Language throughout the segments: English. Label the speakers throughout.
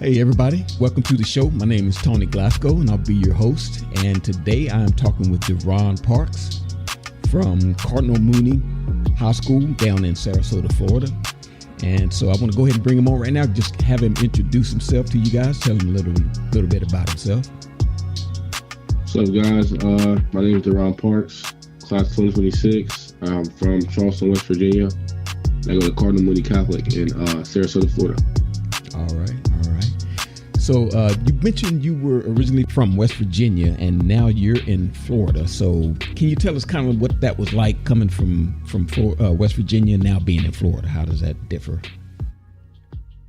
Speaker 1: Hey everybody, welcome to the show. My name is Tony Glasgow and I'll be your host. And today I'm talking with Deron Parks from Cardinal Mooney High School down in Sarasota, Florida. And so I want to go ahead and bring him on right now. Just have him introduce himself to you guys. Tell him a little bit about himself.
Speaker 2: What's up, guys? My name is Deron Parks, class 2026. I'm from Charleston, West Virginia. I go to Cardinal Mooney Catholic in Sarasota, Florida.
Speaker 1: All right. So you mentioned you were originally from West Virginia and now you're in Florida. So can you tell us kind of what that was like coming from West Virginia and now being in Florida? How does that differ?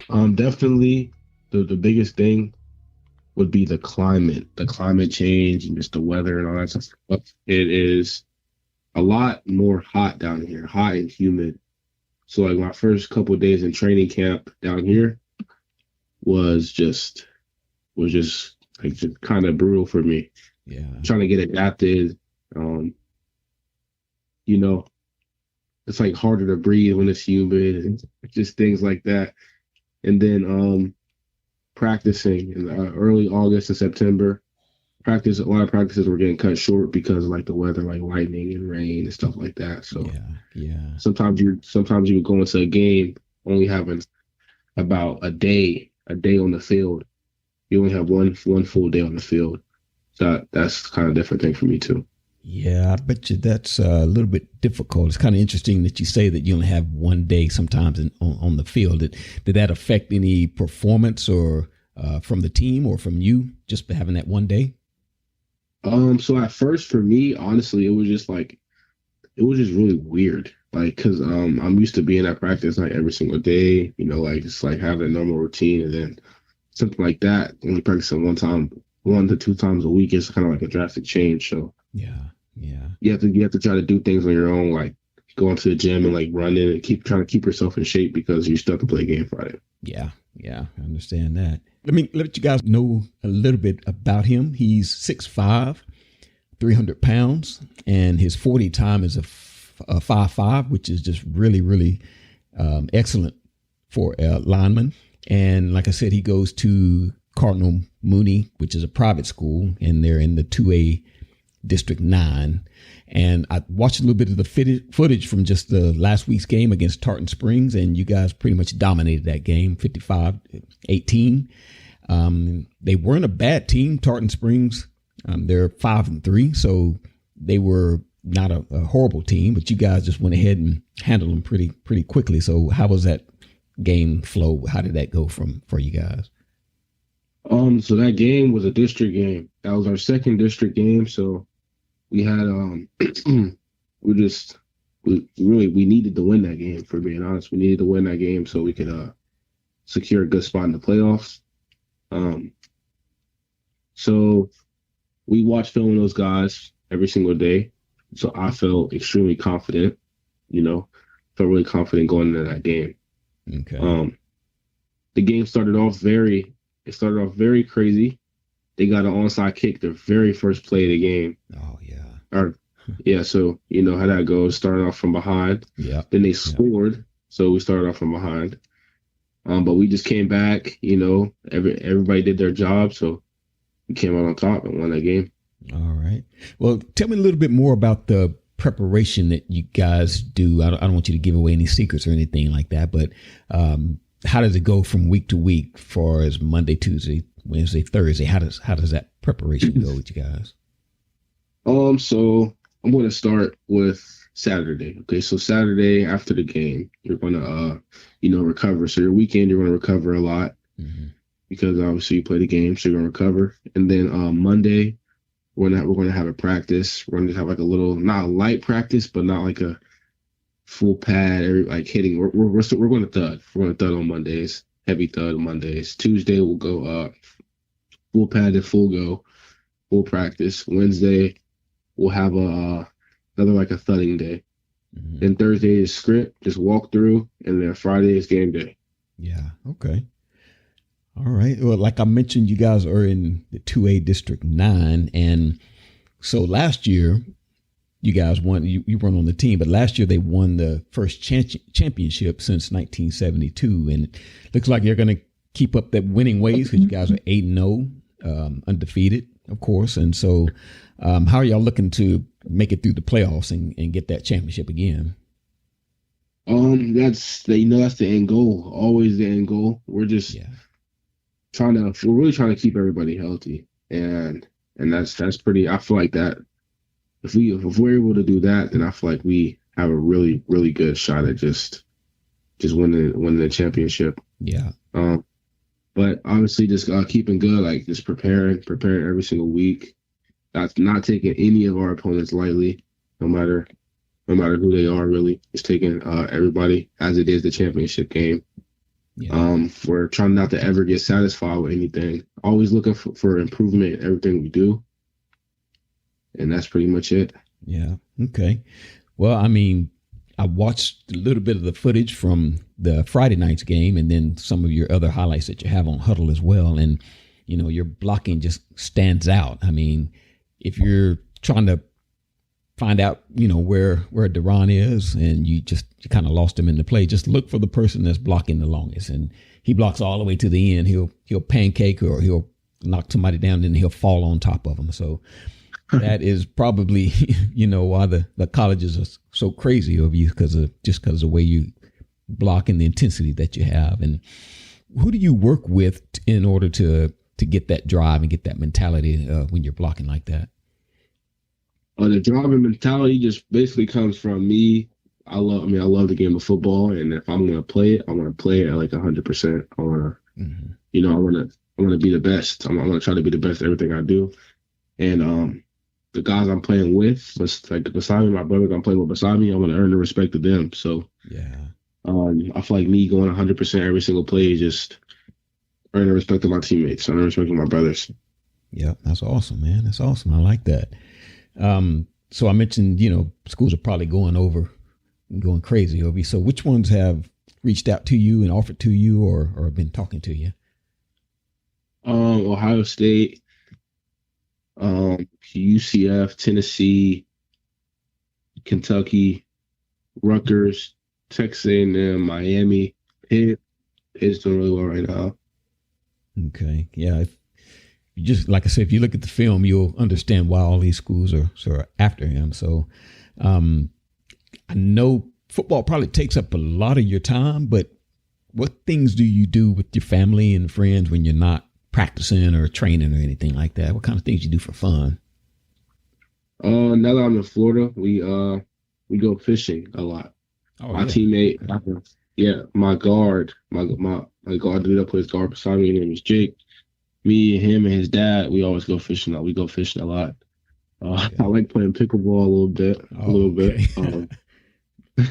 Speaker 2: Definitely the biggest thing would be the climate change and just the weather and all that stuff. It is a lot more hot down here, hot and humid. So like my first couple of days in training camp down here was just kind of brutal for me.
Speaker 1: Yeah.
Speaker 2: Trying to get adapted. It's like harder to breathe when it's humid and just things like that. And then practicing in early August and September, a lot of practices were getting cut short because of like the weather, like lightning and rain and stuff like that. So
Speaker 1: yeah.
Speaker 2: Sometimes you would go into a game only having about a day on the field. You only have one full day on the field. So that's kind of a different thing for me too.
Speaker 1: Yeah, I bet you that's a little bit difficult. It's kind of interesting that you say that you only have one day sometimes on the field. Did that affect any performance or from the team or from you just having that one day?
Speaker 2: So at first for me, honestly, it was just really weird. Like, cause I'm used to being at practice like every single day, like just like having a normal routine, and then something like that, only practicing 1 to 2 times a week is kind of like a drastic change. So
Speaker 1: yeah,
Speaker 2: you have to try to do things on your own, like going to the gym and like running and trying to keep yourself in shape because you still have to play a game Friday.
Speaker 1: Yeah, I understand that. Let me let you guys know a little bit about him. He's 6'5", 300 pounds, and his 40 time is a 5'5", which is just really excellent for a lineman. And like I said, he goes to Cardinal Mooney, which is a private school, and they're in the 2A District 9. And I watched a little bit of the footage from just the last week's game against Tartan Springs, and you guys pretty much dominated that game, 55-18. They weren't a bad team, Tartan Springs. They're 5-3, so they were not a horrible team, but you guys just went ahead and handled them pretty quickly. So how was that game flow? How did that go for you guys?
Speaker 2: So that game was a district game. That was our second district game. So we had we needed to win that game, for being honest. We needed to win that game so we could secure a good spot in the playoffs. So we watched film of those guys every single day. So I felt extremely confident, felt really confident going into that game.
Speaker 1: Okay.
Speaker 2: The game started off very crazy. They got an onside kick the very first play of the game.
Speaker 1: Oh yeah.
Speaker 2: So you know how that goes. Started off from behind.
Speaker 1: Yeah.
Speaker 2: Then they scored. So we started off from behind. But we just came back, everybody did their job, so we came out on top and won that game.
Speaker 1: All right. Well, tell me a little bit more about the preparation that you guys do. I don't want you to give away any secrets or anything like that, but how does it go from week to week for as Monday, Tuesday, Wednesday, Thursday? How does that preparation go with you guys?
Speaker 2: So I'm going to start with Saturday. Okay, so Saturday after the game, you're going to, recover. So your weekend, you're going to recover a lot because obviously you play the game, so you're going to recover. And then Monday, we're going to have a practice. We're going to have like a little, not a light practice, but not like a full pad, like hitting. We're going to thud. We're going to thud on Mondays, heavy thud on Mondays. Tuesday we'll go full pad and full go, full practice. Wednesday we'll have another like a thudding day. Then Thursday is script, just walk through, and then Friday is game day.
Speaker 1: Yeah. Okay. All right. Well, like I mentioned, you guys are in the 2A District 9. And so last year, you guys won, you weren't on the team, but last year they won the first championship since 1972. And it looks like you're going to keep up that winning ways, because you guys are 8-0, undefeated, of course. And so how are y'all looking to make it through the playoffs and get that championship again?
Speaker 2: That's that's the end goal. Always the end goal. We're just we're really trying to keep everybody healthy, and that's pretty. I feel like that if we're able to do that, then I feel like we have a really, really good shot at just winning the championship.
Speaker 1: Yeah.
Speaker 2: But obviously just keeping good, like just preparing every single week. Not taking any of our opponents lightly, no matter who they are, really. Just taking everybody as it is the championship game. Yeah. We're trying not to ever get satisfied with anything. Always looking for improvement in everything we do. And that's pretty much it.
Speaker 1: Yeah. Okay. Well, I mean, I watched a little bit of the footage from the Friday night's game and then some of your other highlights that you have on Hudl as well. And, your blocking just stands out. I mean, if you're trying to find out, where Deron is and you kind of lost him in the play, just look for the person that's blocking the longest. And he blocks all the way to the end. He'll pancake or he'll knock somebody down and then he'll fall on top of them. So that is probably, why the colleges are so crazy of you because of the way you block and the intensity that you have. And who do you work with in order to get that drive and get that mentality when you're blocking like that?
Speaker 2: The drive and mentality just basically comes from me. I love the game of football, and if I'm gonna play it, I want to play it at like 100%. I want to, I want to be the best. I want to try to be the best at everything I do. And the guys I'm playing with, like beside me, my brother I'm playing with beside me, I want to earn the respect of them. So
Speaker 1: yeah,
Speaker 2: I feel like me going 100% every single play is just earn the respect of my teammates, earn the respect of my brothers.
Speaker 1: Yeah, that's awesome, man. That's awesome. I like that. So I mentioned, schools are probably going crazy over you. So which ones have reached out to you and offered to you or been talking to you?
Speaker 2: Ohio State, UCF, Tennessee, Kentucky, Rutgers, Texas A&M, Miami, Pitt. Pitt's doing really well right now.
Speaker 1: Okay. Yeah. Just like I said, if you look at the film, you'll understand why all these schools are sort of after him. So I know football probably takes up a lot of your time, but what things do you do with your family and friends when you're not practicing or training or anything like that? What kind of things you do for fun?
Speaker 2: Now that I'm in Florida, we go fishing a lot. Oh, my teammate, my guard, my guard, dude, I put his guard beside me. His name is Jake. Me, him, and his dad, we always go fishing. We go fishing a lot. Okay. I like playing pickleball a little bit.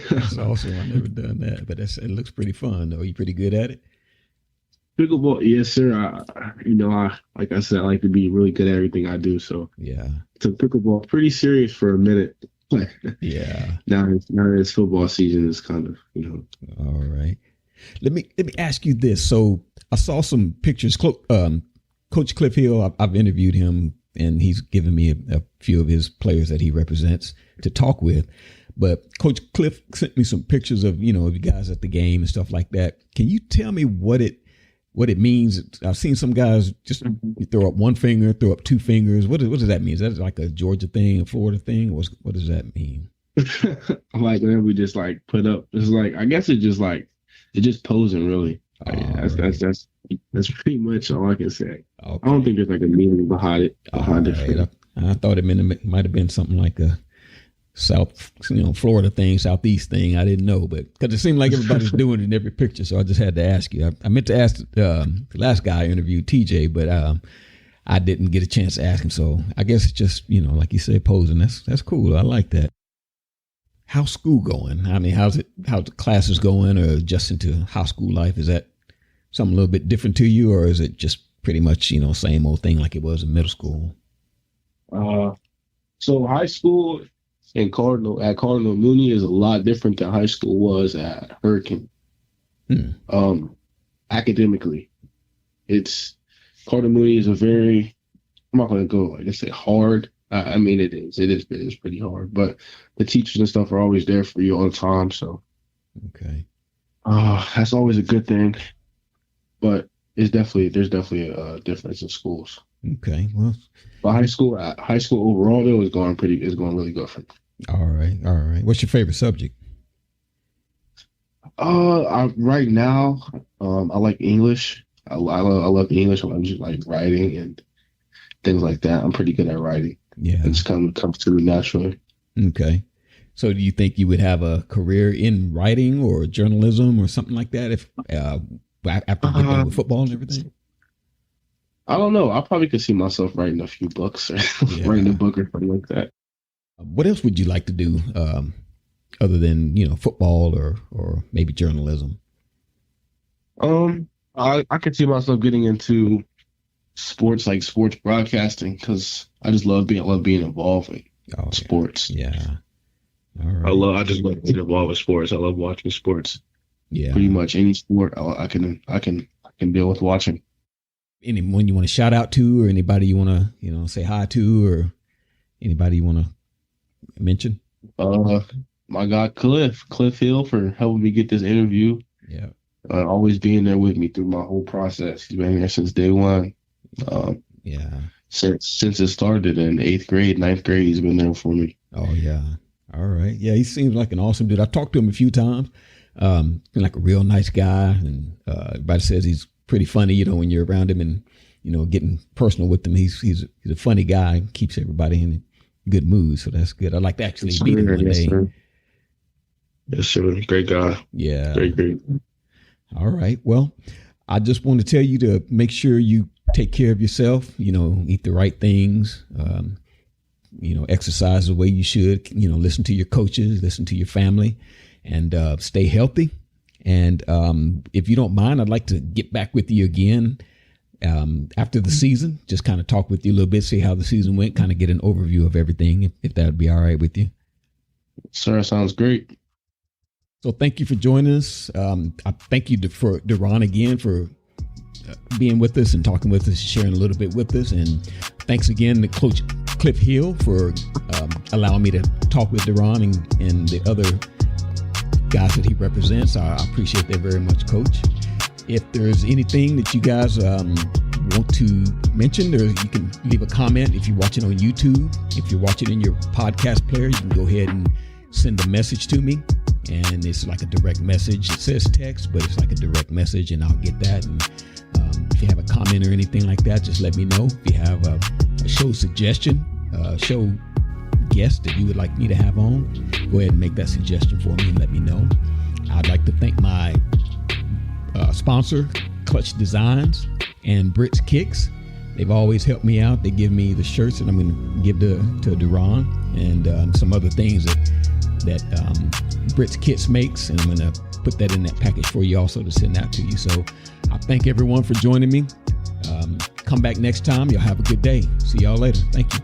Speaker 1: That's awesome. I've never done that, but it looks pretty fun, though. You pretty good at it?
Speaker 2: Pickleball, yes, sir. I like I said, I like to be really good at everything I do. So
Speaker 1: yeah,
Speaker 2: took pickleball pretty serious for a minute.
Speaker 1: Yeah.
Speaker 2: Now it's football season. Is kind of
Speaker 1: All right. Let me ask you this. So I saw some pictures. Coach Cliff Hill, I've interviewed him, and he's given me a few of his players that he represents to talk with. But Coach Cliff sent me some pictures of you guys at the game and stuff like that. Can you tell me what it means? I've seen some guys just throw up one finger, throw up two fingers. What does that mean? Is that like a Georgia thing, a Florida thing? What does that mean?
Speaker 2: Like when we just like put up, it's like I guess it's just posing really. That's pretty much all I can say. Okay. I don't think there's like a meaning behind it.
Speaker 1: Right. I thought it might have been something like a South, Florida thing, Southeast thing. I didn't know, but because it seemed like everybody's doing it in every picture, so I just had to ask you. I meant to ask the last guy I interviewed, TJ, but I didn't get a chance to ask him. So I guess it's just like you say, posing. That's cool. I like that. How's school going? I mean, how's the classes going, or just into high school life? Is that something a little bit different to you, or is it just pretty much same old thing like it was in middle school?
Speaker 2: So high school at Cardinal Mooney is a lot different than high school was at Hurricane. Academically, Cardinal Mooney is a very, I'm not going to go like I say hard. I mean, it is pretty hard, but the teachers and stuff are always there for you all the time. So,
Speaker 1: okay,
Speaker 2: that's always a good thing. But there's definitely a difference in schools.
Speaker 1: Okay, well,
Speaker 2: but high school overall though is going really good for me.
Speaker 1: All right. What's your favorite subject?
Speaker 2: Right now, I like English. I love English. I love just like writing and things like that. I'm pretty good at writing.
Speaker 1: Yeah,
Speaker 2: it just comes to me naturally.
Speaker 1: Okay. So, do you think you would have a career in writing or journalism or something like that if after you get done with football and everything?
Speaker 2: I don't know. I probably could see myself writing a few books, or writing a book or something like that.
Speaker 1: What else would you like to do other than football or maybe journalism?
Speaker 2: I could see myself getting into sports, like sports broadcasting, because I just love being involved in sports.
Speaker 1: Yeah. All right.
Speaker 2: I just love being involved with sports. I love watching sports.
Speaker 1: Yeah.
Speaker 2: Pretty much any sport I can deal with watching.
Speaker 1: Anyone you want to shout out to, or anybody you want to say hi to, or anybody you want to mention?
Speaker 2: My guy Cliff Hill, for helping me get this interview.
Speaker 1: Yeah.
Speaker 2: Always being there with me through my whole process. He's been here since day one. Since it started in 8th grade, 9th grade, he's been there for me.
Speaker 1: Oh yeah. All right. Yeah, he seems like an awesome dude. I've talked to him a few times. Like a real nice guy, and everybody says he's pretty funny. When you're around him and getting personal with him, he's a funny guy. Keeps everybody in a good mood, so that's good. I'd like to actually meet him one day.
Speaker 2: Sir. Yes, sir. Great guy.
Speaker 1: Yeah.
Speaker 2: Great.
Speaker 1: All right. Well, I just want to tell you to make sure you take care of yourself. Eat the right things. Exercise the way you should. Listen to your coaches, listen to your family, and stay healthy. And if you don't mind, I'd like to get back with you again after the season. Just kind of talk with you a little bit, see how the season went, kind of get an overview of everything, if that would be all right with you.
Speaker 2: Sir, sounds great.
Speaker 1: So thank you for joining us. I thank you for Deron again for being with us and talking with us, sharing a little bit with us. And thanks again to Coach Cliff Hill for allowing me to talk with Deron and the other guys that he represents. I appreciate that very much, Coach. If there's anything that you guys want to mention, or you can leave a comment if you're watching on YouTube. If you're watching in your podcast player, you can go ahead and send a message to me. And it's like a direct message. It says text, but it's like a direct message, and I'll get that. And if you have a comment or anything like that, just let me know. If you have a show suggestion, show guest that you would like me to have on, go ahead and make that suggestion for me and let me know. I'd like to thank my sponsor, Clutch Designs and Brits Kicks. They've always helped me out. They give me the shirts that I'm going to give to Deron, and some other things that Brits Kits makes, and I'm going to put that in that package for you also to send out to you. So I thank everyone for joining me. Come back next time. You'll have a good day. See y'all later. Thank you.